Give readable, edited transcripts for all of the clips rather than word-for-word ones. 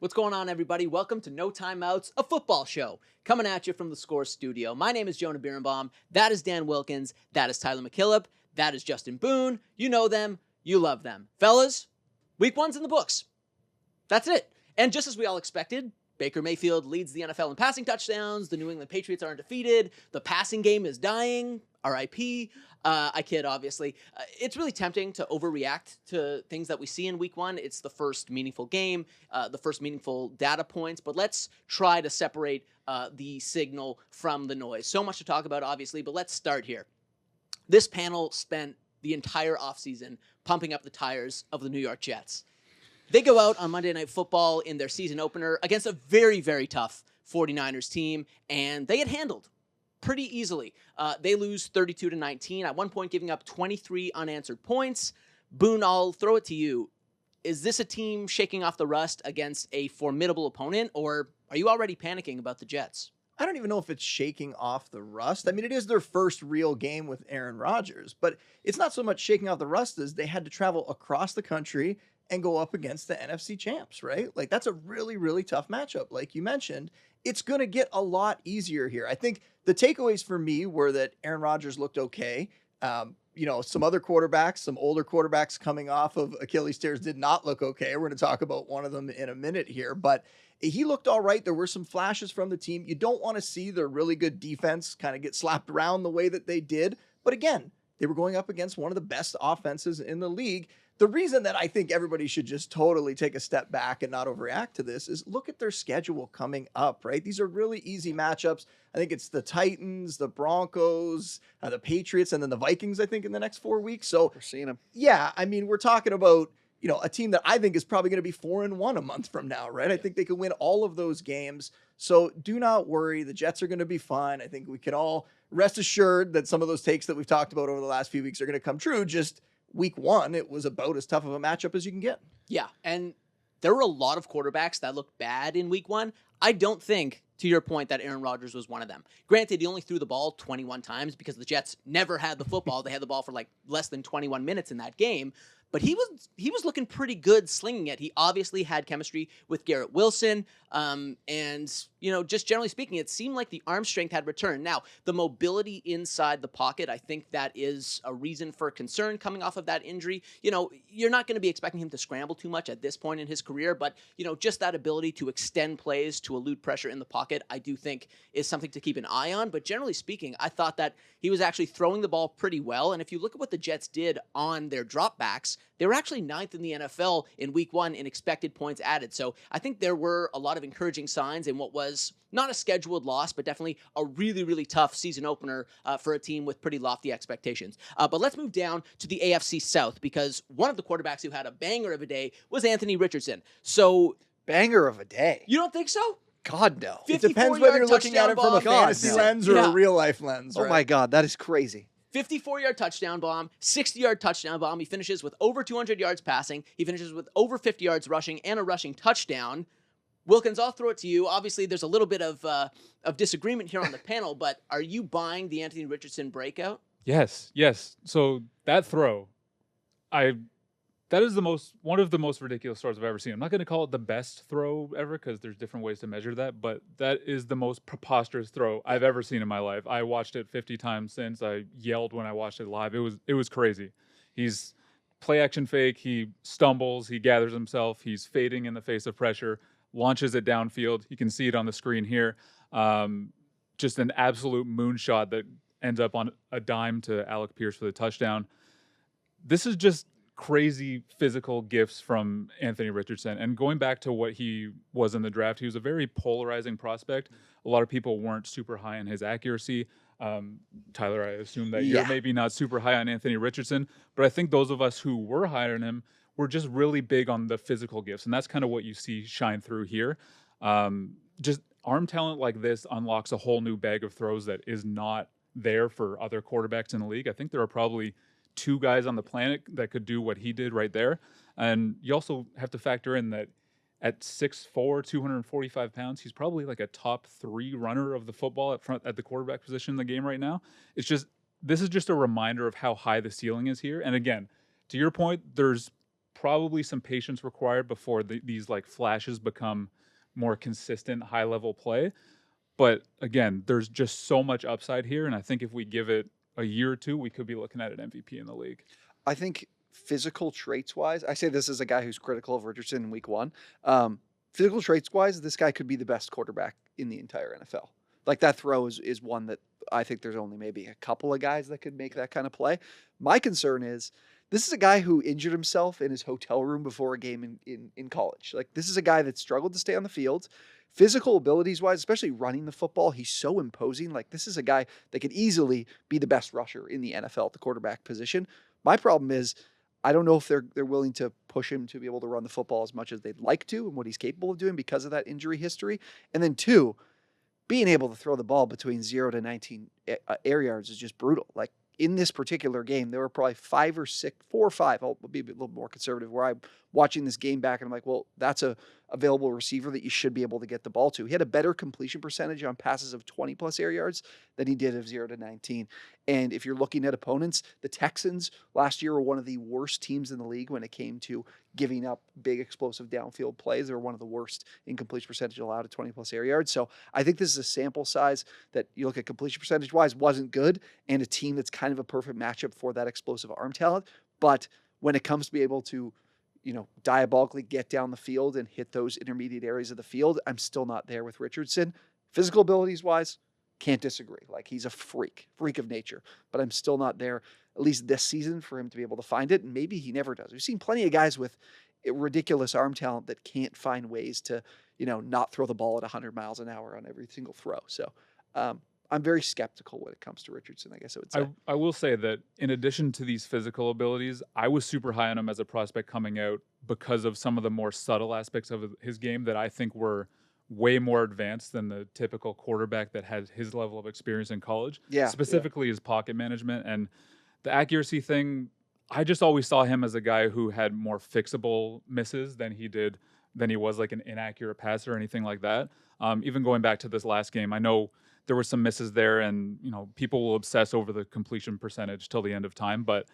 What's going on, everybody? Welcome to No Timeouts, a football show, coming at you from the Score Studio. My name is Jonah Birnbaum. That is Dan Wilkins. That is Tyler MacKillop. That is Justin Boone. You know them. You love them. Fellas, week one's in the books. That's it. And just as we all expected, Baker Mayfield leads the NFL in passing touchdowns. The New England Patriots are undefeated. The passing game is dying. RIP. I kid, obviously. It's really tempting to overreact to things that we see in week one. It's the first meaningful game, the first meaningful data points, but let's try to separate the signal from the noise. So much to talk about, obviously, but let's start here. This panel spent the entire offseason pumping up the tires of the New York Jets. They go out on Monday Night Football in their season opener against a very, very tough 49ers team, and they get handled pretty easily. They lose 32-19, at one point giving up 23 unanswered points. Boone, I'll throw it to you. Is this a team shaking off the rust against a formidable opponent, or are you already panicking about the Jets? I don't even know if it's shaking off the rust. I mean, it is their first real game with Aaron Rodgers, but it's not so much shaking off the rust as they had to travel across the country and go up against the NFC champs, right? Like, that's a really, really tough matchup. Like you mentioned, it's going to get a lot easier here. I think the takeaways for me were that Aaron Rodgers looked okay. Some other quarterbacks, some older quarterbacks coming off of Achilles tears did not look okay. We're going to talk about one of them in a minute here, but he looked all right. There were some flashes from the team. You don't want to see their really good defense kind of get slapped around the way that they did. But again, they were going up against one of the best offenses in the league. The reason that I think everybody should just totally take a step back and not overreact to this is look at their schedule coming up, right? These are really easy matchups. I think it's the Titans, the Broncos, the Patriots, and then the Vikings, I think, in the next 4 weeks. So We're seeing them. Yeah, I mean, we're talking about, a team that I think is probably going to be 4-1 a month from now, right? I think they could win all of those games. So do not worry. The Jets are going to be fine. I think we can all rest assured that some of those takes that we've talked about over the last few weeks are going to come true. Just week one, it was about as tough of a matchup as you can get. Yeah, and there were a lot of quarterbacks that looked bad in week one. I don't think, to your point, that Aaron Rodgers was one of them. Granted, he only threw the ball 21 times because the Jets never had the football. They had the ball for like less than 21 minutes in that game. But he was looking pretty good slinging it. He obviously had chemistry with Garrett Wilson. Just generally speaking, it seemed like the arm strength had returned. Now, the mobility inside the pocket, I think that is a reason for concern coming off of that injury. You're not going to be expecting him to scramble too much at this point in his career, but, just that ability to extend plays to elude pressure in the pocket, I do think is something to keep an eye on. But generally speaking, I thought that he was actually throwing the ball pretty well. And if you look at what the Jets did on their dropbacks, they were actually 9th in the NFL in week one in expected points added. So I think there were a lot of encouraging signs in what was not a scheduled loss, but definitely a really, really tough season opener for a team with pretty lofty expectations. But let's move down to the AFC South, because one of the quarterbacks who had a banger of a day was Anthony Richardson. So, Banger of a day. you don't think so? God, no. It depends whether you're looking at it from a fantasy no. lens or a real life lens, right? Oh my God, that is crazy. 54-yard touchdown bomb, 60-yard touchdown bomb. He finishes with over 200 yards passing. He finishes with over 50 yards rushing and a rushing touchdown. Wilkins, I'll throw it to you. Obviously, there's a little bit of disagreement here on the panel, but are you buying the Anthony Richardson breakout? Yes. So that throw, that is one of the most ridiculous throws I've ever seen. I'm not going to call it the best throw ever because there's different ways to measure that, but that is the most preposterous throw I've ever seen in my life. I watched it 50 times since. I yelled when I watched it live. It was crazy. He's play action fake. He stumbles. He gathers himself. He's fading in the face of pressure, launches it downfield. You can see it on the screen here. Just an absolute moonshot that ends up on a dime to Alec Pierce for the touchdown. This is just crazy physical gifts from Anthony Richardson. And going back to what he was in the draft, he was a very polarizing prospect. A lot of people weren't super high on his accuracy. Tyler, I assume that you're maybe not super high on Anthony Richardson, but I think those of us who were higher on him were just really big on the physical gifts. And that's kind of what you see shine through here. Just arm talent like this unlocks a whole new bag of throws that is not there for other quarterbacks in the league. I think there are probably 2 guys on the planet that could do what he did right there. And you also have to factor in that at 6'4", 245 pounds, he's probably like a top 3 runner of the football at the quarterback position in the game right now. This is just a reminder of how high the ceiling is here. And again, to your point, there's probably some patience required before these like flashes become more consistent high level play. But again, there's just so much upside here, and I think if we give it a year or two, we could be looking at an MVP in the league. I think physical traits wise, I say this as a guy who's critical of Richardson in week one. Physical traits wise, this guy could be the best quarterback in the entire NFL. Like that throw is one that I think there's only maybe a couple of guys that could make that kind of play. My concern is this is a guy who injured himself in his hotel room before a game in college. Like this is a guy that struggled to stay on the field. Physical abilities wise, especially running the football, he's so imposing. Like this is a guy that could easily be the best rusher in the NFL at the quarterback position. My problem is I don't know if they're willing to push him to be able to run the football as much as they'd like to and what he's capable of doing because of that injury history. And then two, being able to throw the ball between 0 to 19 air yards is just brutal. Like in this particular game, there were probably 4 or 5. I'll be a little more conservative where I'm watching this game back and I'm like, well, that's a available receiver that you should be able to get the ball to. He had a better completion percentage on passes of 20 plus air yards than he did of 0 to 19. And if you're looking at opponents, the Texans last year were one of the worst teams in the league when it came to giving up big explosive downfield plays. They were one of the worst in completion percentage allowed at 20 plus air yards. So I think this is a sample size that you look at completion percentage wise wasn't good and a team that's kind of a perfect matchup for that explosive arm talent. But when it comes to be able to, diabolically get down the field and hit those intermediate areas of the field, I'm still not there with Richardson. Physical abilities wise, can't disagree. Like he's a freak of nature, but I'm still not there, at least this season, for him to be able to find it. And maybe he never does. We've seen plenty of guys with ridiculous arm talent that can't find ways to, not throw the ball at 100 miles an hour on every single throw. So, I'm very skeptical when it comes to Richardson, I guess I would say. I will say that in addition to these physical abilities, I was super high on him as a prospect coming out because of some of the more subtle aspects of his game that I think were way more advanced than the typical quarterback that had his level of experience in college. Yeah. Specifically his pocket management and the accuracy thing. I just always saw him as a guy who had more fixable misses than he was like an inaccurate passer or anything like that. Even going back to this last game, I know there were some misses there, and people will obsess over the completion percentage till the end of time. But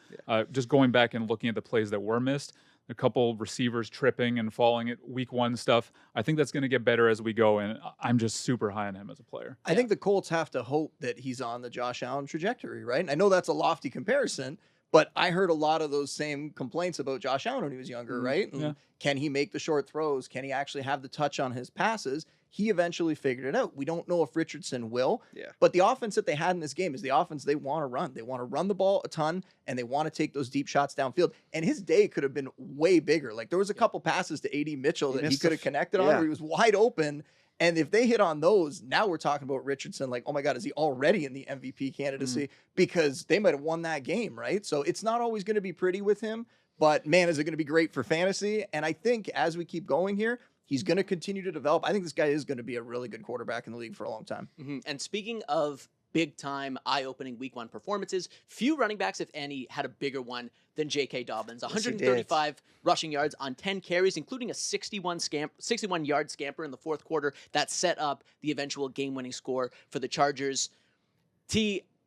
just going back and looking at the plays that were missed, a couple receivers tripping and falling at week one stuff, I think that's going to get better as we go, and I'm just super high on him as a player. I think the Colts have to hope that he's on the Josh Allen trajectory, right? And I know that's a lofty comparison, but I heard a lot of those same complaints about Josh Allen when he was younger, right? And can he make the short throws? Can he actually have the touch on his passes? He eventually figured it out. We don't know if Richardson will, but the offense that they had in this game is the offense they want to run. They want to run the ball a ton, and they want to take those deep shots downfield. And his day could have been way bigger. Like there was a couple passes to A.D. Mitchell that he could have connected on where he was wide open. And if they hit on those, now we're talking about Richardson like, oh my God, is he already in the MVP candidacy? Because they might have won that game, right? So it's not always going to be pretty with him, but man, is it going to be great for fantasy? And I think as we keep going here, he's going to continue to develop. I think this guy is going to be a really good quarterback in the league for a long time. And speaking of big-time, eye-opening Week 1 performances, few running backs, if any, had a bigger one than J.K. Dobbins. 135 rushing yards on 10 carries, including a 61-yard scamper in the fourth quarter that set up the eventual game-winning score for the Chargers.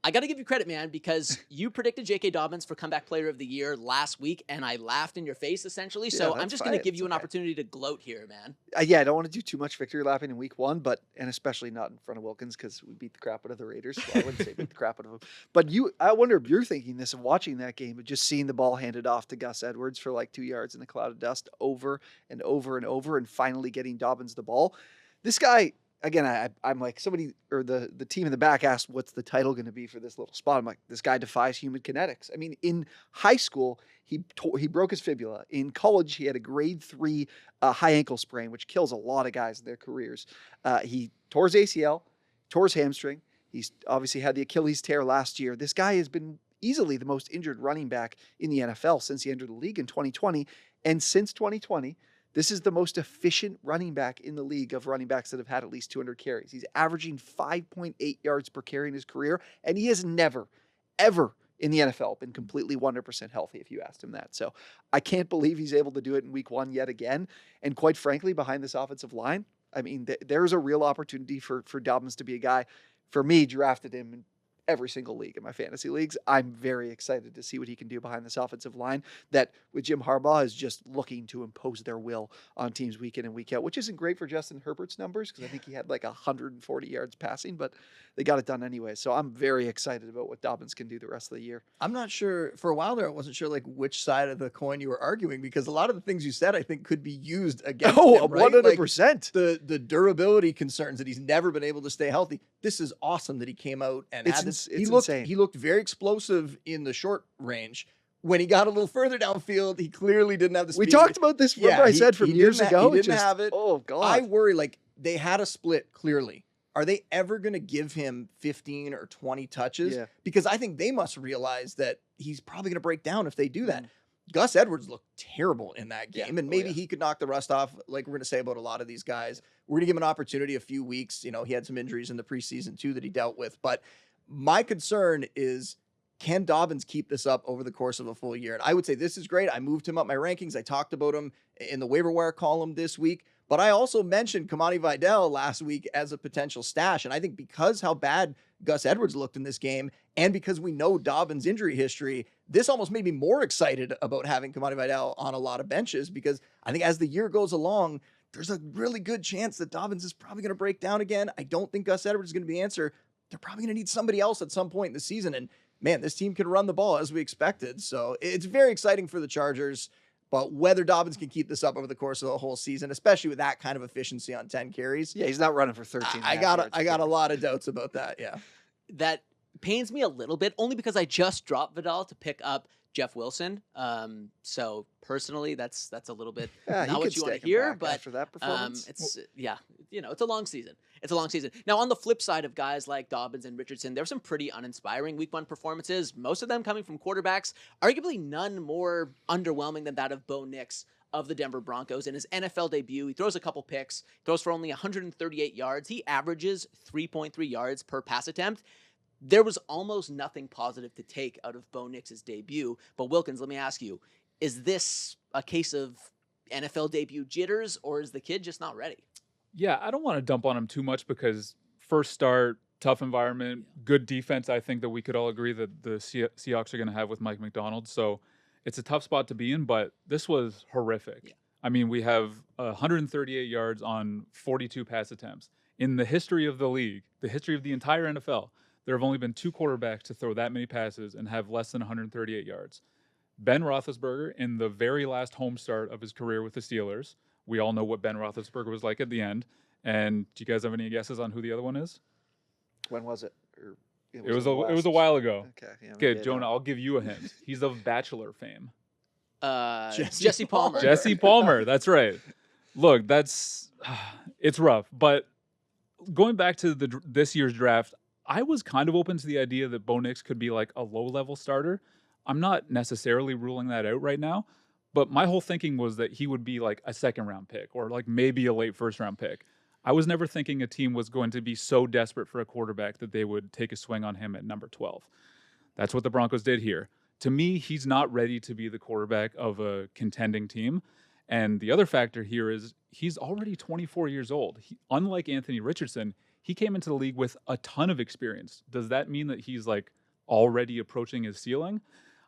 I got to give you credit, man, because you predicted J.K. Dobbins for Comeback Player of the Year last week, and I laughed in your face, essentially. So I'm just going to give you an opportunity to gloat here, man. I don't want to do too much victory lapping in week one, and especially not in front of Wilkins because we beat the crap out of the Raiders. So I wouldn't say beat the crap out of them. But I wonder if you're thinking this of watching that game and just seeing the ball handed off to Gus Edwards for like 2 yards in a cloud of dust over and over and over and finally getting Dobbins the ball. This guy... Again, I'm like somebody or the team in the back asked, what's the title going to be for this little spot? I'm like, this guy defies human kinetics. I mean, in high school, he broke his fibula. In college, he had a grade 3 high ankle sprain, which kills a lot of guys in their careers. He tore his ACL, tore his hamstring. He's obviously had the Achilles tear last year. This guy has been easily the most injured running back in the NFL since he entered the league in 2020. And since 2020, this is the most efficient running back in the league of running backs that have had at least 200 carries. He's averaging 5.8 yards per carry in his career, and he has never, ever in the NFL been completely 100% healthy, if you asked him that. So I can't believe he's able to do it in week one yet again. And quite frankly, behind this offensive line, I mean, there's a real opportunity for Dobbins to be a guy. For me, drafted him every single league in my fantasy leagues. I'm very excited to see what he can do behind this offensive line that with Jim Harbaugh is just looking to impose their will on teams week in and week out, which isn't great for Justin Herbert's numbers because I think he had like 140 yards passing, but they got it done anyway. So I'm very excited about what Dobbins can do the rest of the year. I'm not sure. For a while there, I wasn't sure like which side of the coin you were arguing because a lot of the things you said, I think, could be used against him, right? 100%. Like the durability concerns that he's never been able to stay healthy. This is awesome that he came out and had this. Insane. He looked very explosive in the short range. When he got a little further downfield, he clearly didn't have the speed. We talked about this. Remember I said from years ago? He didn't have it. Oh, God. I worry, like, they had a split clearly. Are they ever going to give him 15 or 20 touches? Yeah. Because I think they must realize that he's probably going to break down if they do that. Gus Edwards looked terrible in that game, and maybe he could knock the rust off, like we're going to say about a lot of these guys. We're going to give him an opportunity a few weeks. You know, he had some injuries in the preseason, too, that he dealt with. But my concern is, can Dobbins keep this up over the course of a full year? And I would say this is great. I moved him up my rankings. I talked about him in the waiver wire column this week. But I also mentioned Kamani Vidal last week as a potential stash. And I think because how bad Gus Edwards looked in this game, and because we know Dobbins' injury history, this almost made me more excited about having Kamani Vidal on a lot of benches, because I think as the year goes along, there's a really good chance that Dobbins is probably going to break down again. I don't think Gus Edwards is going to be the answer. They're probably going to need somebody else at some point in the season. And man, this team can run the ball as we expected. So it's very exciting for the Chargers. But whether Dobbins can keep this up over the course of the whole season, especially with that kind of efficiency on 10 carries. Yeah, he's not running for 13. I got a lot of doubts about that, yeah. That pains me a little bit, only because I just dropped Vidal to pick up Jeff Wilson. So personally, that's a little bit not what you want to hear. But after that performance, it's it's a long season. It's a long season. Now, on the flip side of guys like Dobbins and Richardson, there were some pretty uninspiring Week 1 performances. Most of them coming from quarterbacks. Arguably, none more underwhelming than that of Bo Nix of the Denver Broncos. In his NFL debut, he throws a couple picks, throws for only 138 yards. He averages 3.3 yards per pass attempt. There was almost nothing positive to take out of Bo Nix's debut. But Wilkins, let me ask you, is this a case of NFL debut jitters, or is the kid just not ready? Yeah, I don't want to dump on him too much because first start, tough environment, good defense. I think that we could all agree that the Seahawks are going to have with Mike McDonald. So it's a tough spot to be in, but this was horrific. Yeah. I mean, we have 138 yards on 42 pass attempts. In the history of the league, the history of the entire NFL, there have only been 2 quarterbacks to throw that many passes and have less than 138 yards. Ben Roethlisberger, in the very last home start of his career with the Steelers. We all know what Ben Roethlisberger was like at the end. And do you guys have any guesses on who the other one is? When was it? It was a while ago. Okay. Yeah, okay, Jonah, I'll give you a hint. He's of Bachelor fame. Jesse Palmer. Jesse Palmer. That's right. Look, it's rough. But going back to this year's draft, I was kind of open to the idea that Bo Nix could be like a low-level starter. I'm not necessarily ruling that out right now. But my whole thinking was that he would be like a second-round pick or like maybe a late first-round pick. I was never thinking a team was going to be so desperate for a quarterback that they would take a swing on him at number 12. That's what the Broncos did here. To me, he's not ready to be the quarterback of a contending team. And the other factor here is he's already 24 years old. Unlike Anthony Richardson, he came into the league with a ton of experience. Does that mean that he's like already approaching his ceiling?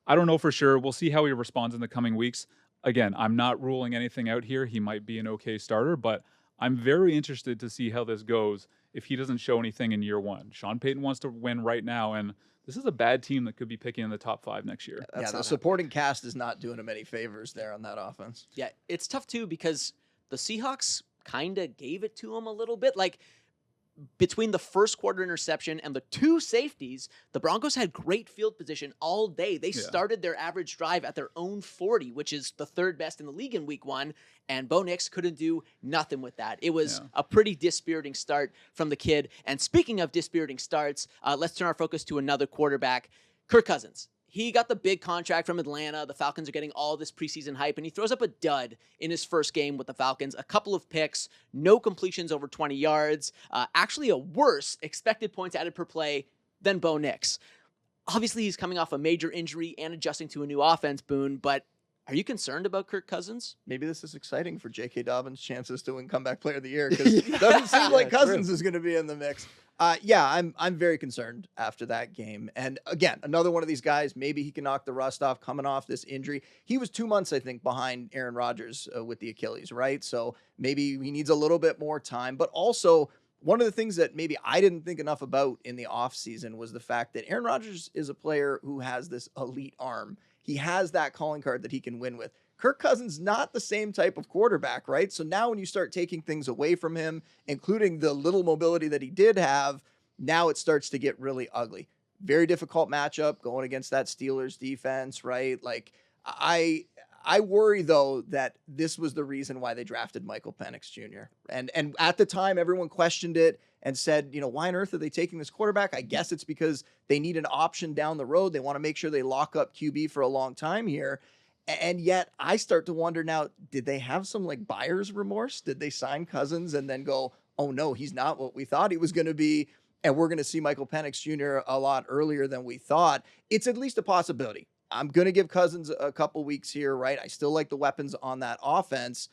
I don't know for sure. We'll see how he responds in the coming weeks. Again, I'm not ruling anything out here. He might be an okay starter, but I'm very interested to see how this goes if he doesn't show anything in year 1. Sean Payton wants to win right now, and this is a bad team that could be picking in the top 5 next year. Yeah, the supporting cast is not doing him any favors there on that offense. Yeah, it's tough, too, because the Seahawks kind of gave it to him a little bit. Like, between the first quarter interception and the 2 safeties, the Broncos had great field position all day. They started their average drive at their own 40, which is the 3rd best in the league in Week 1, and Bo Nix couldn't do nothing with that. It was a pretty dispiriting start from the kid. And speaking of dispiriting starts, let's turn our focus to another quarterback, Kirk Cousins. He got the big contract from Atlanta. The Falcons are getting all this preseason hype, and he throws up a dud in his first game with the Falcons. A couple of picks, no completions over 20 yards, actually a worse expected points added per play than Bo Nix. Obviously, he's coming off a major injury and adjusting to a new offense, Boone, but are you concerned about Kirk Cousins? Maybe this is exciting for J.K. Dobbins' chances to win Comeback Player of the Year, because it doesn't seem like Cousins is going to be in the mix. Yeah, I'm very concerned after that game. And again, another one of these guys, maybe he can knock the rust off coming off this injury. He was 2 months, I think, behind Aaron Rodgers with the Achilles, right? So maybe he needs a little bit more time. But also, one of the things that maybe I didn't think enough about in the offseason was the fact that Aaron Rodgers is a player who has this elite arm. He has that calling card that he can win with. Kirk Cousins, not the same type of quarterback, right? So now when you start taking things away from him, including the little mobility that he did have, now it starts to get really ugly. Very difficult matchup going against that Steelers defense, right? Like I worry though that this was the reason why they drafted Michael Penix Jr. And at the time everyone questioned it and said, why on earth are they taking this quarterback? I guess it's because they need an option down the road. They want to make sure they lock up QB for a long time here. And yet I start to wonder now, did they have some like buyer's remorse? Did they sign Cousins and then go, oh no, he's not what we thought he was going to be, and we're going to see Michael Penix Jr. a lot earlier than we thought? It's at least a possibility. I'm going to give Cousins a couple weeks here, right? I still like the weapons on that offense,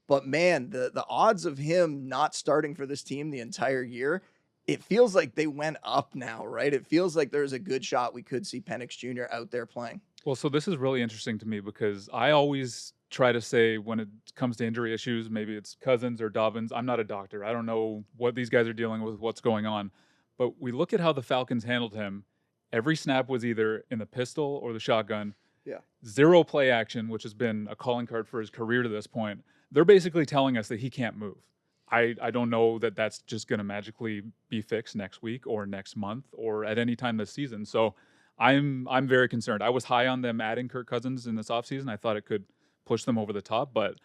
but man, the odds of him not starting for this team the entire year, it feels like they went up now, right? It feels like there's a good shot we could see Penix Jr. out there playing. Well, so this is really interesting to me because I always try to say when it comes to injury issues, maybe it's Cousins or Dobbins. I'm not a doctor. I don't know what these guys are dealing with, what's going on. But we look at how the Falcons handled him. Every snap was either in the pistol or the shotgun. Yeah. Zero play action, which has been a calling card for his career to this point. They're basically telling us that he can't move. I don't know that that's just going to magically be fixed next week or next month or at any time this season. So I'm very concerned. I was high on them adding Kirk Cousins in this offseason. I thought it could push them over the top, but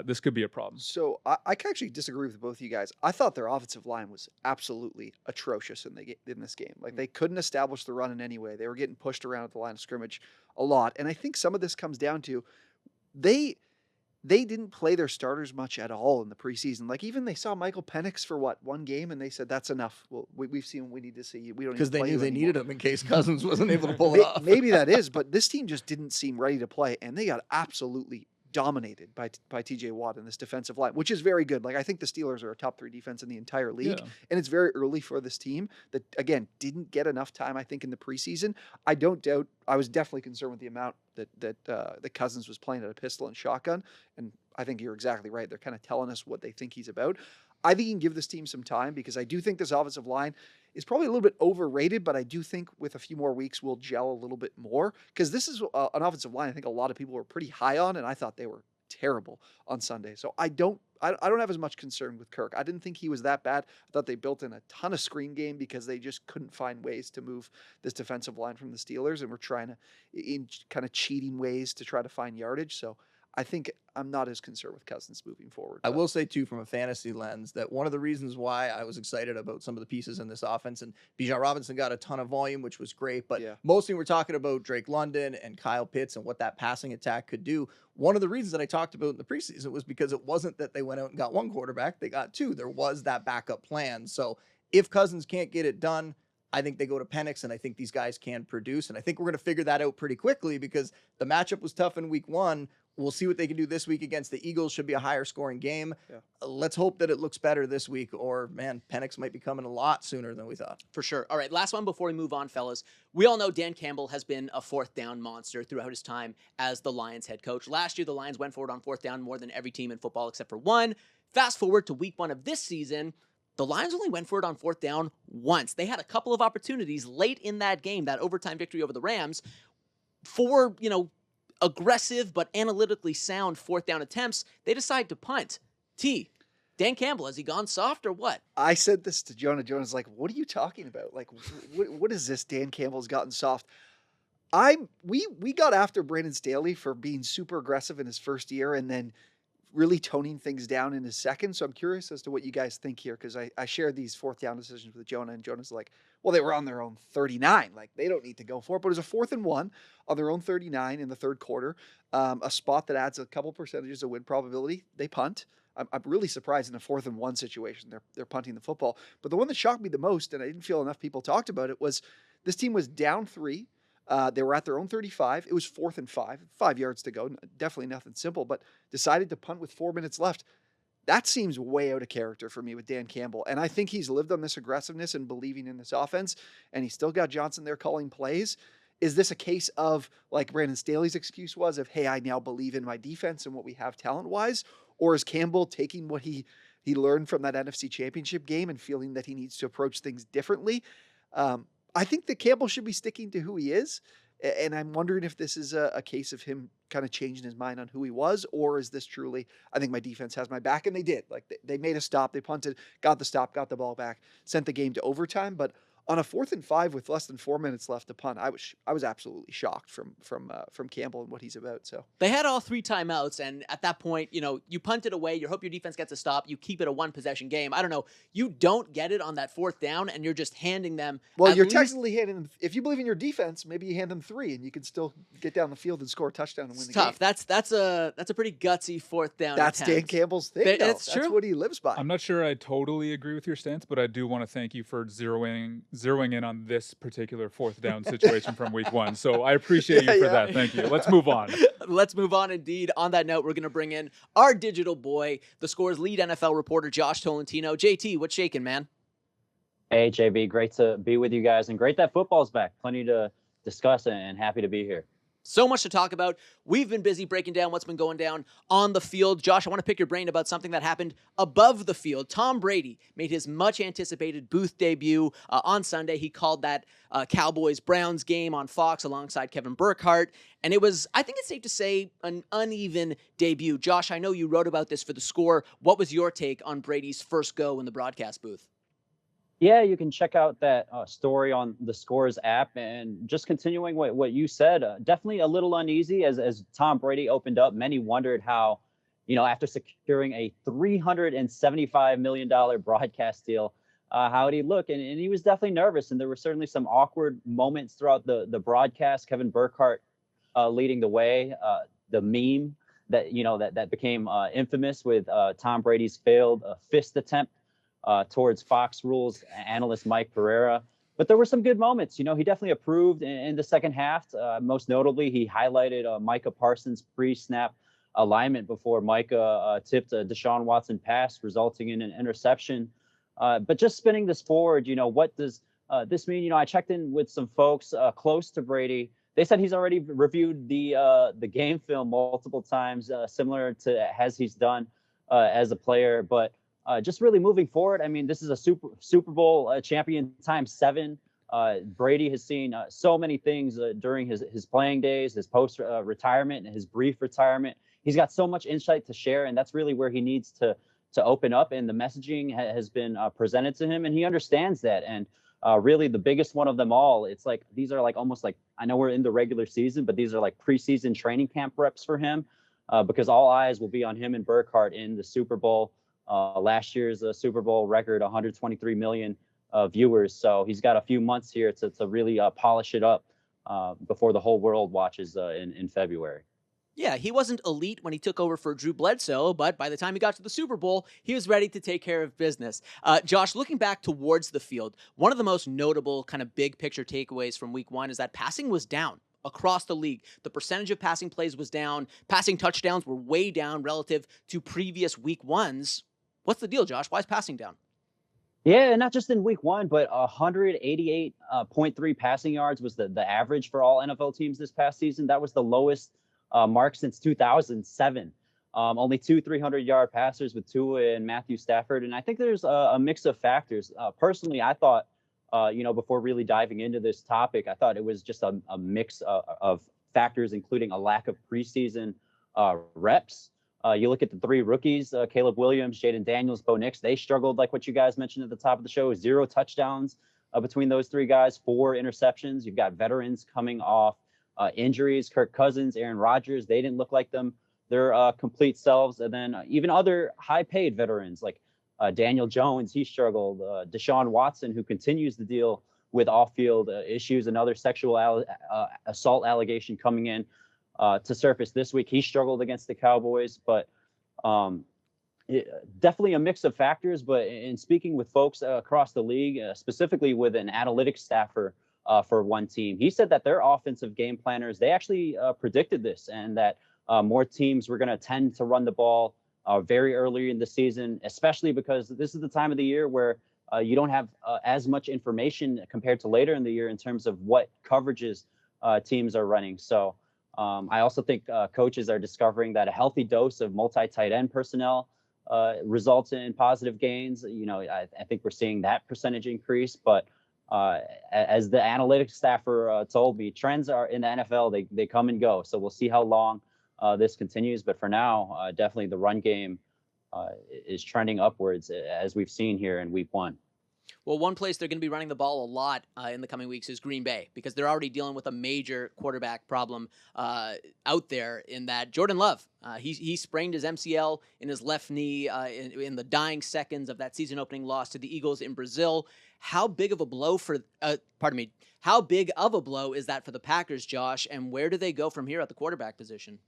this could be a problem. So I can actually disagree with both of you guys. I thought their offensive line was absolutely atrocious in this game. Like they couldn't establish the run in any way. They were getting pushed around at the line of scrimmage a lot. And I think some of this comes down to they didn't play their starters much at all in the preseason. Like even they saw Michael Penix for one game and they said, that's enough. Well, we've seen what we need to see. We don't, because they knew they needed him in case Cousins wasn't able to pull it off. Maybe that is, but this team just didn't seem ready to play. And they got absolutely dominated by TJ Watt in this defensive line, which is very good. Like I think the Steelers are a top 3 defense in the entire league. Yeah. And it's very early for this team that again, didn't get enough time, I think, in the preseason. I don't doubt, I was definitely concerned with the amount that Cousins was playing at a pistol and shotgun. And I think you're exactly right. They're kind of telling us what they think he's about. I think you can give this team some time because I do think this offensive line is probably a little bit overrated, but I do think with a few more weeks we'll gel a little bit more because this is an offensive line I think a lot of people were pretty high on, and I thought they were terrible on Sunday. So I don't have as much concern with Kirk. I didn't think he was that bad. I thought they built in a ton of screen game because they just couldn't find ways to move this defensive line from the Steelers, and were trying to, in kind of cheating ways, to try to find yardage. So I think I'm not as concerned with Cousins moving forward. I will say, too, from a fantasy lens, that one of the reasons why I was excited about some of the pieces in this offense, and Bijan Robinson got a ton of volume, which was great, but mostly we're talking about Drake London and Kyle Pitts and what that passing attack could do. One of the reasons that I talked about in the preseason was because it wasn't that they went out and got one quarterback, they got 2. There was that backup plan. So if Cousins can't get it done, I think they go to Penix, and I think these guys can produce. And I think we're going to figure that out pretty quickly because the matchup was tough in week 1. We'll see what they can do this week against the Eagles. Should be a higher scoring game. Yeah. Let's hope that it looks better this week, or man, Penix might be coming a lot sooner than we thought. For sure. All right, last one before we move on, fellas. We all know Dan Campbell has been a 4th down monster throughout his time as the Lions head coach. Last year, the Lions went forward on 4th down more than every team in football except for one. Fast forward to week 1 of this season, the Lions only went for it on 4th down once. They had a couple of opportunities late in that game, that overtime victory over the Rams, for, aggressive but analytically sound 4th down attempts. They decide to punt. Dan Campbell, has he gone soft or what? I said this to Jonah. Jonah's like, what are you talking about? Like, what is this? Dan Campbell's gotten soft. We got after Brandon Staley for being super aggressive in his first year and then really toning things down in his second. So I'm curious as to what you guys think here, because I shared these 4th down decisions with Jonah, and Jonah's like, well, they were on their own 39. Like, they don't need to go for it. But it was a 4th and 1 on their own 39 in the third quarter, a spot that adds a couple percentages of win probability. They punt. I'm really surprised in a 4th and 1 situation they're punting the football. But the one that shocked me the most, and I didn't feel enough people talked about it, was this team was down 3. They were at their own 35. It was 4th and 5 yards to go. Definitely nothing simple, but decided to punt with 4 minutes left. That seems way out of character for me with Dan Campbell. And I think he's lived on this aggressiveness and believing in this offense, and he's still got Johnson there calling plays. Is this a case of, like Brandon Staley's excuse was, of, hey, I now believe in my defense and what we have talent-wise? Or is Campbell taking what he learned from that NFC Championship game and feeling that he needs to approach things differently? I think that Campbell should be sticking to who he is. And I'm wondering if this is a case of him kind of changing his mind on who he was, or is this truly, I think my defense has my back, and they did. Like they made a stop, they punted, got the stop, got the ball back, sent the game to overtime. But on a 4th and 5 with less than 4 minutes left to punt, I was absolutely shocked from Campbell and what he's about. So they had all 3 timeouts, and at that point, you punt it away. You hope your defense gets a stop. You keep it a 1-possession game. I don't know. You don't get it on that 4th down, and you're just handing them. Well, you're technically handing them. If you believe in your defense, maybe you hand them 3, and you can still get down the field and score a touchdown and win the tough. game. That's a pretty gutsy 4th down. That's attempt. Dan Campbell's thing. It's That's true. what he lives by. I'm not sure I totally agree with your stance, but I do want to thank you for zeroing in on this particular 4th down situation from week 1. So I appreciate you for that. Thank you. Let's move on. Let's move on indeed. On that note, we're going to bring in our digital boy, the Score's lead NFL reporter, Josh Tolentino. JT, what's shaking, man? Hey, JB, great to be with you guys, and great that football's back. Plenty to discuss, and happy to be here. So much to talk about. We've been busy breaking down what's been going down on the field. Josh, I want to pick your brain about something that happened above the field. Tom Brady made his much-anticipated booth debut on Sunday. He called that Cowboys-Browns game on Fox alongside Kevin Burkhardt, and it was, I think it's safe to say, an uneven debut. Josh, I know you wrote about this for The Score. What was your take on Brady's first go in the broadcast booth? Yeah, you can check out that story on the Scores app. And just continuing what you said, definitely a little uneasy as Tom Brady opened up. Many wondered how, after securing a $375 million broadcast deal, how would he look? And he was definitely nervous. And there were certainly some awkward moments throughout the broadcast. Kevin Burkhardt leading the way, the meme that became infamous with Tom Brady's failed fist attempt towards Fox Rules analyst Mike Pereira. But there were some good moments. He definitely approved in the second half. Most notably, he highlighted Micah Parsons' pre-snap alignment before Micah tipped a Deshaun Watson pass, resulting in an interception. But just spinning this forward, what does this mean? I checked in with some folks close to Brady. They said he's already reviewed the game film multiple times, similar to as he's done as a player. But just really moving forward, I mean, this is a Super Bowl champion times 7. Brady has seen so many things during his playing days, his post retirement, and his brief retirement. He's got so much insight to share, and that's really where he needs to open up. And the messaging has been presented to him, and he understands that. And really, the biggest one of them all, it's like these are like almost like, I know we're in the regular season, but these are like preseason training camp reps for him because all eyes will be on him and Burkhardt in the Super Bowl. Last year's Super Bowl record, 123 million viewers. So he's got a few months here to really polish it up before the whole world watches in February. Yeah, he wasn't elite when he took over for Drew Bledsoe, but by the time he got to the Super Bowl, he was ready to take care of business. Josh, looking back towards the field, one of the most notable kind of big picture takeaways from week 1 is that passing was down across the league. The percentage of passing plays was down. Passing touchdowns were way down relative to previous week 1s. What's the deal, Josh? Why is passing down? Yeah, and not just in week 1, but 188.3 passing yards was the average for all NFL teams this past season. That was the lowest mark since 2007. Only 2 300-yard passers with Tua and Matthew Stafford. And I think there's a mix of factors. Personally, I thought, before really diving into this topic, I thought it was just a mix of factors, including a lack of preseason reps. You look at the 3 rookies, Caleb Williams, Jaden Daniels, Bo Nix, they struggled like what you guys mentioned at the top of the show, 0 touchdowns between those 3 guys, 4 interceptions. You've got veterans coming off injuries, Kirk Cousins, Aaron Rodgers, they didn't look like their complete selves. And then even other high-paid veterans like Daniel Jones, he struggled. Deshaun Watson, who continues to deal with off-field issues, another sexual assault allegation coming in to surface this week. He struggled against the Cowboys, but definitely a mix of factors. But in speaking with folks across the league, specifically with an analytics staffer for one team, he said that their offensive game planners, they actually predicted this and that more teams were going to tend to run the ball very early in the season, especially because this is the time of the year where you don't have as much information compared to later in the year in terms of what coverages teams are running. So I also think coaches are discovering that a healthy dose of multi-tight end personnel results in positive gains. I think we're seeing that percentage increase. But as the analytics staffer told me, trends are in the NFL, they come and go. So we'll see how long this continues. But for now, definitely the run game is trending upwards, as we've seen here in week 1. Well, one place they're going to be running the ball a lot in the coming weeks is Green Bay, because they're already dealing with a major quarterback problem out there in that Jordan Love, he sprained his MCL in his left knee in the dying seconds of that season-opening loss to the Eagles in Brazil. How big of a blow how big of a blow is that for the Packers, Josh, and where do they go from here at the quarterback position?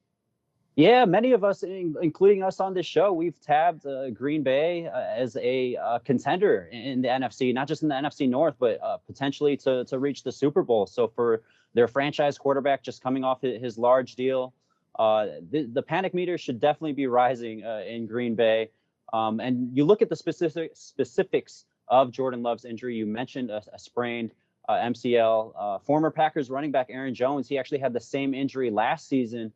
Yeah, many of us, including us on this show, we've tabbed Green Bay as a contender in the NFC, not just in the NFC North, but potentially to reach the Super Bowl. So for their franchise quarterback just coming off his large deal, the panic meter should definitely be rising in Green Bay. And you look at the specifics of Jordan Love's injury. You mentioned a sprained MCL. Former Packers running back Aaron Jones, he actually had the same injury last season.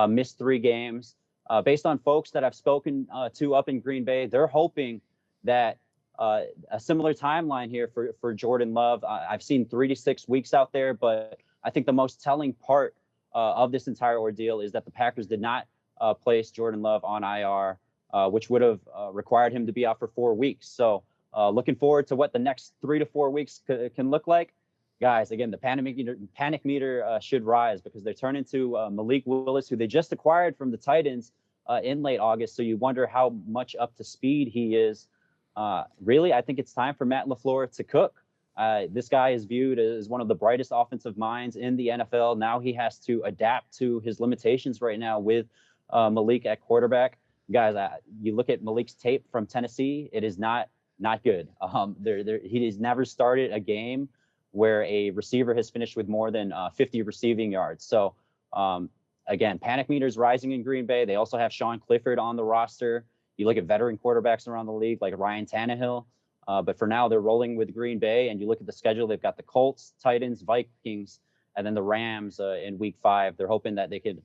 Missed 3 games. Based on folks that I've spoken to up in Green Bay, they're hoping that a similar timeline here for Jordan Love. I've seen 3 to 6 weeks out there, but I think the most telling part of this entire ordeal is that the Packers did not place Jordan Love on IR, which would have required him to be out for 4 weeks. So looking forward to what the next 3 to 4 weeks can look like. Guys, again, the panic meter should rise, because they're turning to Malik Willis, who they just acquired from the Titans in late August. So you wonder how much up to speed he is. Really, I think it's time for Matt LaFleur to cook. This guy is viewed as one of the brightest offensive minds in the NFL. Now he has to adapt to his limitations right now with Malik at quarterback. Guys, you look at Malik's tape from Tennessee, it is not good. He has never started a game where a receiver has finished with more than 50 receiving yards. So, again, panic meters rising in Green Bay. They also have Sean Clifford on the roster. You look at veteran quarterbacks around the league like Ryan Tannehill. But for now, they're rolling with Green Bay. And you look at the schedule, they've got the Colts, Titans, Vikings, and then the Rams in week 5. They're hoping that they could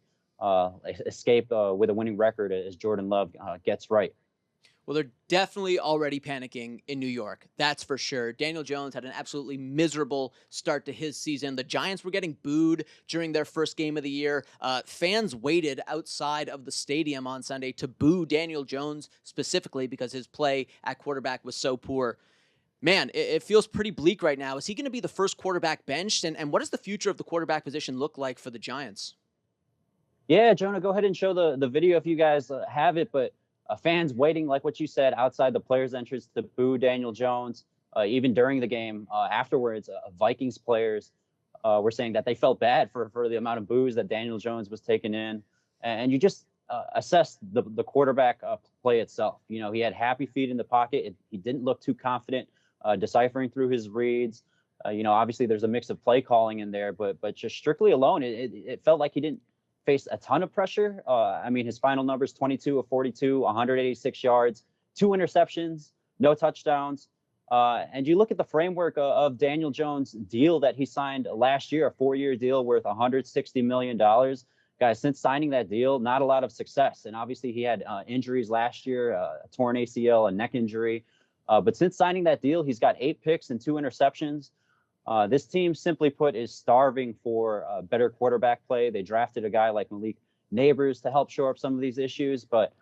escape with a winning record as Jordan Love gets right. Well, they're definitely already panicking in New York. That's for sure. Daniel Jones had an absolutely miserable start to his season. The Giants were getting booed during their first game of the year. Fans waited outside of the stadium on Sunday to boo Daniel Jones specifically because his play at quarterback was so poor. Man, it feels pretty bleak right now. Is he going to be the first quarterback benched? And what does the future of the quarterback position look like for the Giants? Yeah, Jonah, go ahead and show the video if you guys have it. But fans waiting, like what you said, outside the players' entrance to boo Daniel Jones. Even during the game afterwards, Vikings players were saying that they felt bad for the amount of boos that Daniel Jones was taking in. And you just assess the quarterback play itself. You know, he had happy feet in the pocket. He didn't look too confident deciphering through his reads. Obviously there's a mix of play calling in there, but just strictly alone, it felt like he didn't face a ton of pressure. His final numbers, 22 of 42, 186 yards, 2 interceptions, no touchdowns. And you look at the framework of Daniel Jones' deal that he signed last year, a 4-year deal worth $160 million. Guys, since signing that deal, not a lot of success. And obviously he had injuries last year, a torn ACL, a neck injury. But since signing that deal, he's got 8 picks and 2 interceptions. This team, simply put, is starving for better quarterback play. They drafted a guy like Malik Neighbors to help shore up some of these issues. But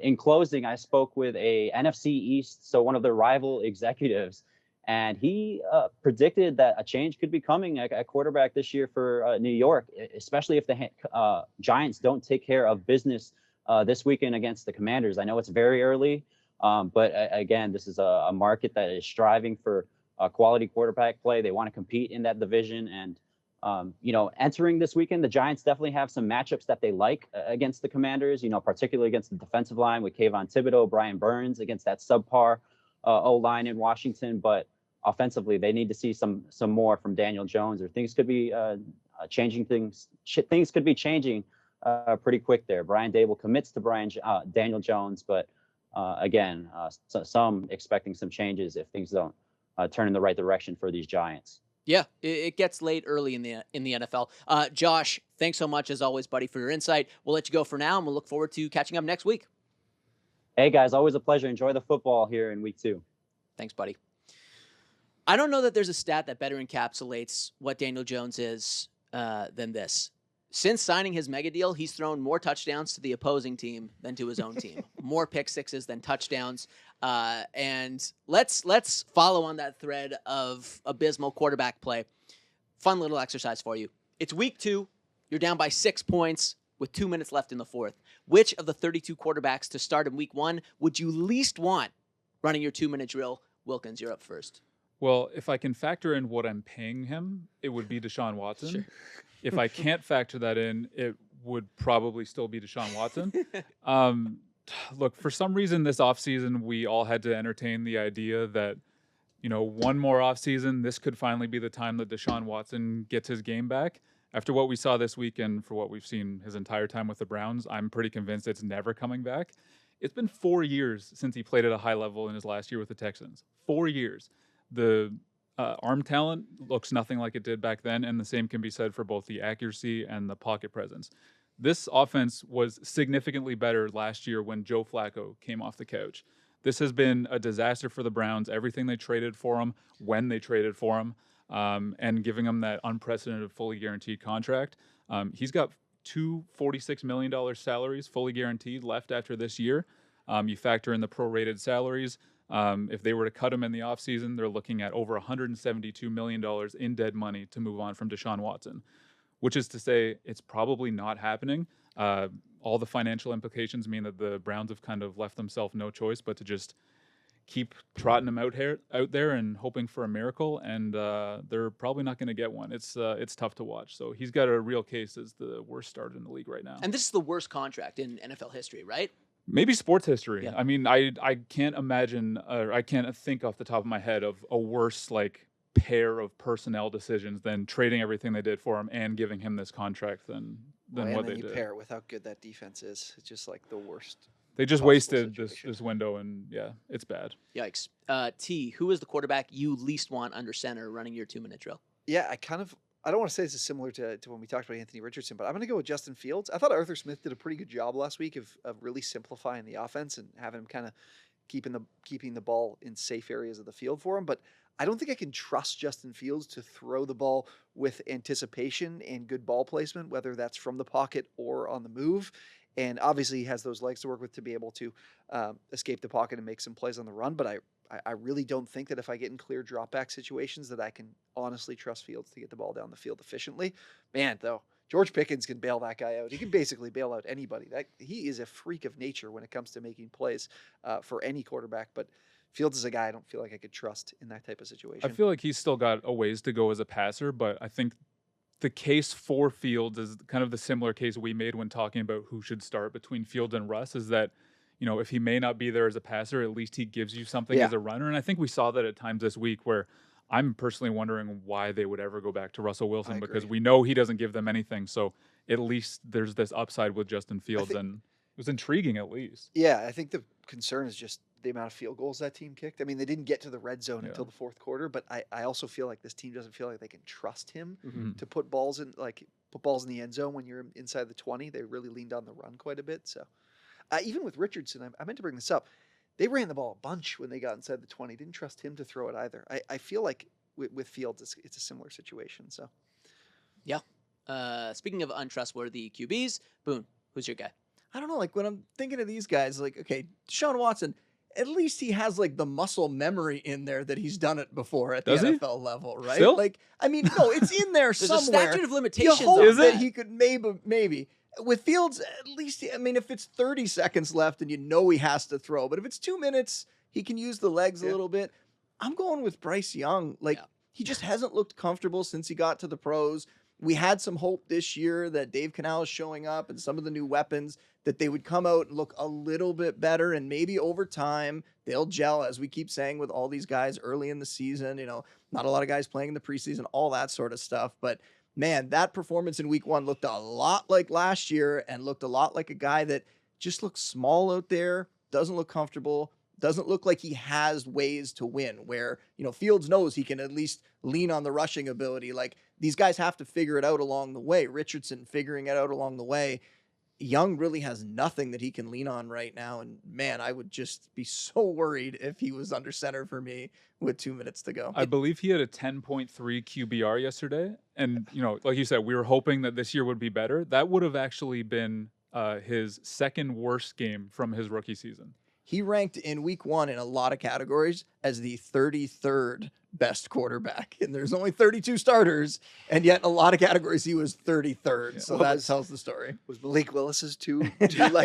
in closing, I spoke with a NFC East, so one of the rival executives, and he predicted that a change could be coming at quarterback this year for New York, especially if the Giants don't take care of business this weekend against the Commanders. I know it's very early, but again, this is a market that is striving for quality quarterback play. They want to compete in that division. And, entering this weekend, the Giants definitely have some matchups that they like against the Commanders, particularly against the defensive line with Kayvon Thibodeau, Brian Burns, against that subpar O-line in Washington. But offensively, they need to see some more from Daniel Jones, or things could be changing. Things could be changing pretty quick there. Brian Dable commits to Daniel Jones, but again, some expecting some changes if things don't turn in the right direction for these Giants. Yeah, it gets late early in the NFL. Josh, thanks so much as always, buddy, for your insight. We'll let you go for now, and we'll look forward to catching up next week. Hey guys, always a pleasure. Enjoy the football here in week 2. Thanks, buddy. I don't know that there's a stat that better encapsulates what Daniel Jones is than this. Since signing his mega deal, he's thrown more touchdowns to the opposing team than to his own team. More pick sixes than touchdowns. And let's follow on that thread of abysmal quarterback play. Fun little exercise for you. It's week 2. You're down by 6 points with 2 minutes left in the fourth. Which of the 32 quarterbacks to start in week 1 would you least want running your 2-minute drill? Wilkins, you're up first. Well, if I can factor in what I'm paying him, it would be Deshaun Watson. Sure. If I can't factor that in, it would probably still be Deshaun Watson. Look, for some reason this offseason, we all had to entertain the idea that, one more offseason, this could finally be the time that Deshaun Watson gets his game back. After what we saw this weekend, for what we've seen his entire time with the Browns, I'm pretty convinced it's never coming back. It's been 4 years since he played at a high level in his last year with the Texans. 4 years. The arm talent looks nothing like it did back then, and the same can be said for both the accuracy and the pocket presence. This offense was significantly better last year when Joe Flacco came off the couch. This has been a disaster for the Browns, everything they traded for him, when they traded for him, and giving him that unprecedented fully guaranteed contract. He's got two $46 million salaries fully guaranteed left after this year. You factor in the prorated salaries. If they were to cut him in the offseason, they're looking at over $172 million in dead money to move on from Deshaun Watson, which is to say it's probably not happening. All the financial implications mean that the Browns have kind of left themselves no choice but to just keep trotting him out there and hoping for a miracle, and they're probably not going to get one. It's tough to watch. So he's got a real case as the worst starter in the league right now. And this is the worst contract in NFL history, right? Maybe sports history. Yeah. I mean, I can't imagine, or I can't think off the top of my head of a worse pair of personnel decisions than trading everything they did for him and giving him this contract than what they did. You pair it with how good that defense is. It's just like the worst. They just possible wasted situation. this window, and yeah, it's bad. Yikes. T, who is the quarterback you least want under center running your 2-minute drill? Yeah, I don't want to say this is similar to when we talked about Anthony Richardson, but I'm going to go with Justin Fields. I thought Arthur Smith did a pretty good job last week of really simplifying the offense and having him kind of keeping the ball in safe areas of the field for him. But I don't think I can trust Justin Fields to throw the ball with anticipation and good ball placement, whether that's from the pocket or on the move. And obviously he has those legs to work with to be able to escape the pocket and make some plays on the run. But I really don't think that if I get in clear drop back situations that I can honestly trust Fields to get the ball down the field efficiently. Man, though, George Pickens can bail that guy out. He can basically bail out anybody. He is a freak of nature when it comes to making plays for any quarterback. But Fields is a guy I don't feel like I could trust in that type of situation. I feel like he's still got a ways to go as a passer, but I think the case for Fields is kind of the similar case we made when talking about who should start between Fields and Russ, is that, if he may not be there as a passer, at least he gives you something as a runner. And I think we saw that at times this week where I'm personally wondering why they would ever go back to Russell Wilson, because we know he doesn't give them anything. So at least there's this upside with Justin Fields, and it was intriguing at least. Yeah, I think the concern is just the amount of field goals that team kicked. I mean, they didn't get to the red zone until the fourth quarter, but I also feel like this team doesn't feel like they can trust him to put balls in the end zone when you're inside the 20. They really leaned on the run quite a bit. So even with Richardson, I meant to bring this up. They ran the ball a bunch when they got inside the 20. Didn't trust him to throw it either. I feel like with Fields, it's a similar situation. So, yeah. Speaking of untrustworthy QBs, Boone, who's your guy? I don't know. When I'm thinking of these guys, okay, Deshaun Watson, at least he has the muscle memory in there that he's done it before at the NFL level, right? Still? No, it's in there There's somewhere. a statute of You limitations. hope on that that. he could maybe. With Fields, at least, if it's 30 seconds left and he has to throw, but if it's 2 minutes, he can use the legs a little bit. I'm going with Bryce Young. He just hasn't looked comfortable since he got to the pros. We had some hope this year that Dave Canales showing up and some of the new weapons that they would come out and look a little bit better, and maybe over time they'll gel, as we keep saying with all these guys early in the season. Not a lot of guys playing in the preseason, all that sort of stuff. But man, that performance in week 1 looked a lot like last year and looked a lot like a guy that just looks small out there, doesn't look comfortable, doesn't look like he has ways to win where, Fields knows he can at least lean on the rushing ability. Like, these guys have to figure it out along the way. Richardson figuring it out along the way. Young really has nothing that he can lean on right now. And man, I would just be so worried if he was under center for me with 2 minutes to go. I believe he had a 10.3 QBR yesterday. And, like you said, we were hoping that this year would be better. That would have actually been his second worst game from his rookie season. He ranked in week 1 in a lot of categories as the 33rd best quarterback. And there's only 32 starters, and yet a lot of categories he was 33rd. Yeah. So that tells the story. Was Malik Willis's two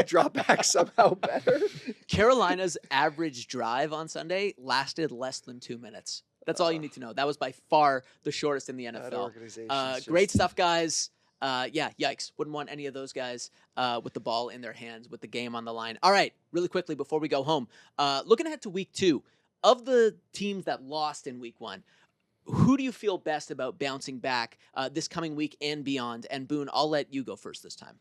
drop back somehow better? Carolina's average drive on Sunday lasted less than 2 minutes. That's all you need to know. That was by far the shortest in the NFL. Great stuff, guys. Yikes. Wouldn't want any of those guys with the ball in their hands, with the game on the line. All right, really quickly before we go home, looking ahead to week 2, of the teams that lost in week 1, who do you feel best about bouncing back this coming week and beyond? And Boone, I'll let you go first this time.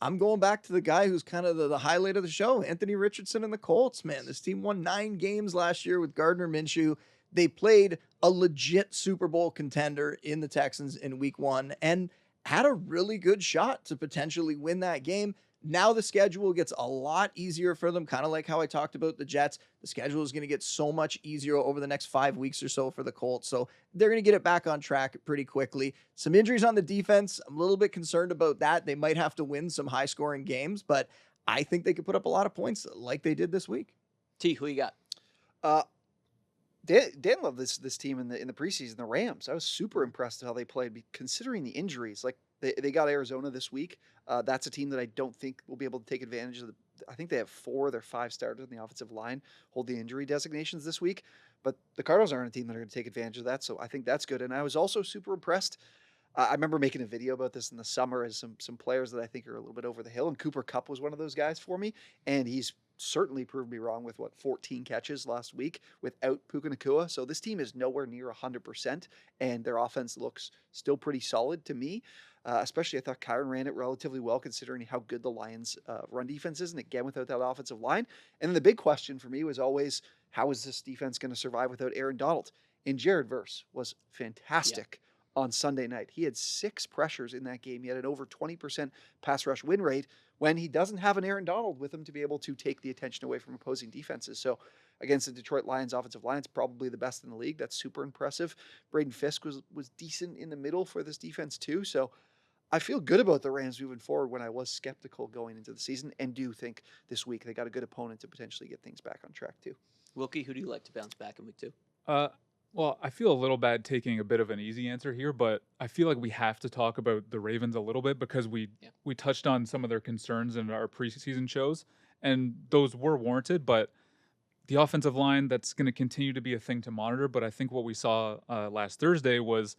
I'm going back to the guy who's kind of the highlight of the show, Anthony Richardson and the Colts, man. This team won 9 games last year with Gardner Minshew. They played a legit Super Bowl contender in the Texans in week 1 and had a really good shot to potentially win that game. Now the schedule gets a lot easier for them, kind of like how I talked about the Jets. The schedule is going to get so much easier over the next 5 weeks or so for the Colts. So they're going to get it back on track pretty quickly. Some injuries on the defense. I'm a little bit concerned about that. They might have to win some high-scoring games, but I think they could put up a lot of points like they did this week. T, who you got? Dan loved this team in the preseason, the Rams. I was super impressed with how they played, considering the injuries. Like, they got Arizona this week. That's a team that I don't think will be able to take advantage of. I think they have 4 of their 5 starters in the offensive line hold the injury designations this week. But the Cardinals aren't a team that are going to take advantage of that, so I think that's good. And I was also super impressed. I remember making a video about this in the summer as some players that I think are a little bit over the hill, and Cooper Kupp was one of those guys for me, and he's certainly proved me wrong with 14 catches last week without Puka Nacua. So this team is nowhere near 100%, and their offense looks still pretty solid to me. Especially, I thought Kyron ran it relatively well considering how good the Lions' run defense is, and again without that offensive line. And then the big question for me was always, how is this defense going to survive without Aaron Donald? And Jared Verse was fantastic on Sunday night. He had 6 pressures in that game. He had an over 20% pass rush win rate when he doesn't have an Aaron Donald with him to be able to take the attention away from opposing defenses. So against the Detroit Lions offensive line, it's probably the best in the league. That's super impressive. Braden Fisk was decent in the middle for this defense too. So I feel good about the Rams moving forward when I was skeptical going into the season, and do think this week they got a good opponent to potentially get things back on track too. Wilkie, who do you like to bounce back in week 2? Well, I feel a little bad taking a bit of an easy answer here, but I feel like we have to talk about the Ravens a little bit because we touched on some of their concerns in our preseason shows, and those were warranted, but the offensive line, that's going to continue to be a thing to monitor. But I think what we saw last Thursday was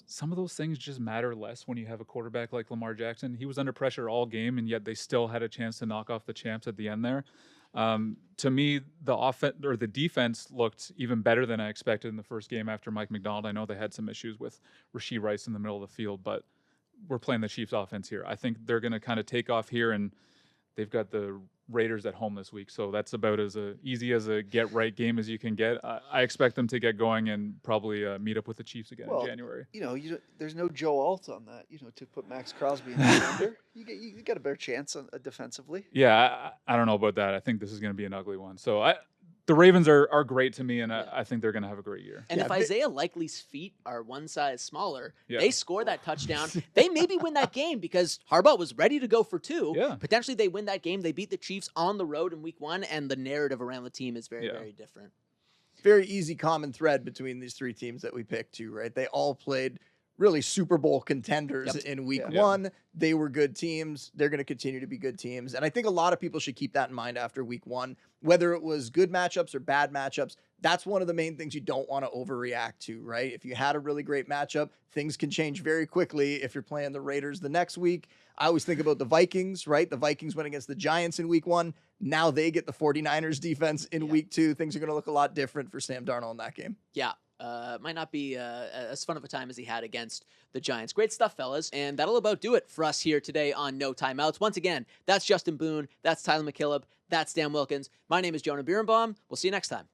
some of those things just matter less when you have a quarterback like Lamar Jackson. He was under pressure all game, and yet they still had a chance to knock off the champs at the end there. To me, the offense or the defense looked even better than I expected in the first game after Mike McDonald. I know they had some issues with Rashee Rice in the middle of the field, but we're playing the Chiefs offense here. I think they're going to kind of take off here, and they've got the Raiders at home this week. So that's about as easy as a get-right game as you can get. I expect them to get going and probably meet up with the Chiefs again in January. There's no Joe Alt on that, to put Max Crosby in the defender. You got a better chance on defensively. Yeah, I don't know about that. I think this is going to be an ugly one. So the Ravens are great to me, and I think they're going to have a great year. And if Isaiah Likely's feet are one size smaller, they score that touchdown, they maybe win that game because Harbaugh was ready to go for 2. Yeah. Potentially they win that game. They beat the Chiefs on the road in week 1, and the narrative around the team is very, very different. Very easy common thread between these 3 teams that we picked too, right? They all played really Super Bowl contenders in week 1. They were good teams. They're going to continue to be good teams. And I think a lot of people should keep that in mind after week 1, whether it was good matchups or bad matchups. That's one of the main things you don't want to overreact to, right? If you had a really great matchup, things can change very quickly if you're playing the Raiders the next week. I always think about the Vikings, right? The Vikings went against the Giants in week 1. Now they get the 49ers defense in week 2. Things are going to look a lot different for Sam Darnold in that game. Yeah. might not be as fun of a time as he had against the Giants. Great stuff, fellas. And that'll about do it for us here today on No Timeouts. Once again, that's Justin Boone. That's Tyler MacKillop. That's Dan Wilkins. My name is Jonah Birnbaum. We'll see you next time.